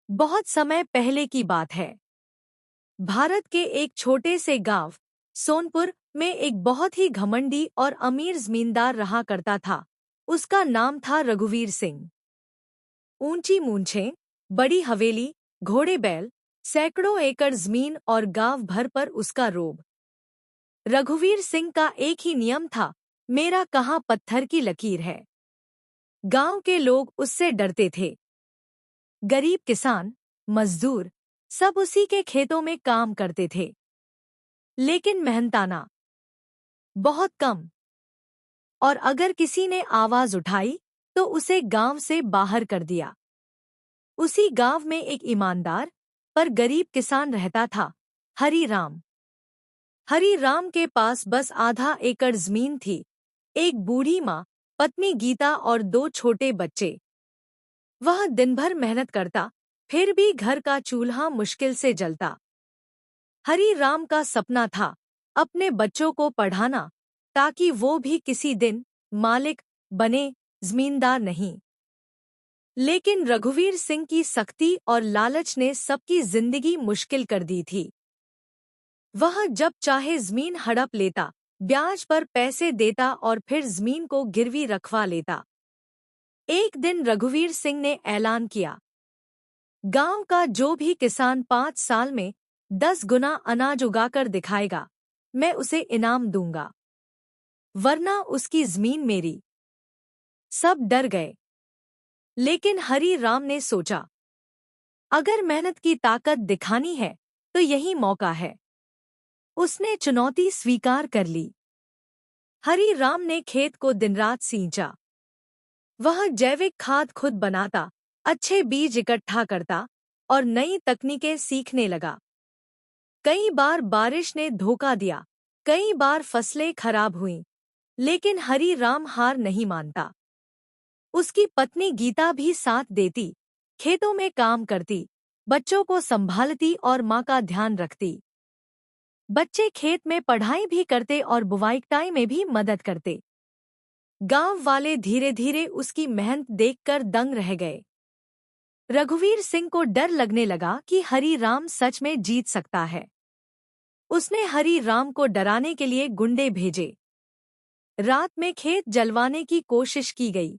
बहुत समय पहले की बात है। भारत के एक छोटे से गांव सोनपुर में एक बहुत ही घमंडी और अमीर जमींदार रहा करता था। उसका नाम था रघुवीर सिंह। ऊंची मूंछें, बड़ी हवेली, घोड़े बैल, सैकड़ों एकड़ जमीन और गांव भर पर उसका रोब। रघुवीर सिंह का एक ही नियम था, मेरा कहाँ पत्थर की लकीर है। गांव के लोग उससे डरते थे। गरीब किसान, मजदूर सब उसी के खेतों में काम करते थे, लेकिन मेहनताना बहुत कम। और अगर किसी ने आवाज उठाई तो उसे गांव से बाहर कर दिया। उसी गांव में एक ईमानदार पर गरीब किसान रहता था, हरी राम। हरी राम के पास बस आधा एकड़ जमीन थी, एक बूढ़ी माँ, पत्नी गीता और दो छोटे बच्चे। वह दिन भर मेहनत करता, फिर भी घर का चूल्हा मुश्किल से जलता। हरी राम का सपना था अपने बच्चों को पढ़ाना, ताकि वो भी किसी दिन मालिक बने, जमींदार नहीं। लेकिन रघुवीर सिंह की सख्ती और लालच ने सबकी जिंदगी मुश्किल कर दी थी। वह जब चाहे जमीन हड़प लेता, ब्याज पर पैसे देता और फिर जमीन को गिरवी रखवा लेता। एक दिन रघुवीर सिंह ने ऐलान किया, गांव का जो भी किसान 5 साल में 10 गुना अनाज उगाकर दिखाएगा, मैं उसे इनाम दूंगा, वरना उसकी जमीन मेरी। सब डर गए, लेकिन हरी राम ने सोचा, अगर मेहनत की ताकत दिखानी है तो यही मौका है। उसने चुनौती स्वीकार कर ली। हरी राम ने खेत को दिनरात सींचा। वह जैविक खाद खुद बनाता, अच्छे बीज इकट्ठा करता और नई तकनीकें सीखने लगा। कई बार बारिश ने धोखा दिया, कई बार फसलें खराब हुईं, लेकिन हरी राम हार नहीं मानता। उसकी पत्नी गीता भी साथ देती, खेतों में काम करती, बच्चों को संभालती और माँ का ध्यान रखती। बच्चे खेत में पढ़ाई भी करते और बुवाई में भी मदद करते। गांव वाले धीरे धीरे उसकी मेहनत देखकर दंग रह गए। रघुवीर सिंह को डर लगने लगा कि हरी राम सच में जीत सकता है। उसने हरी राम को डराने के लिए गुंडे भेजे। रात में खेत जलवाने की कोशिश की गई,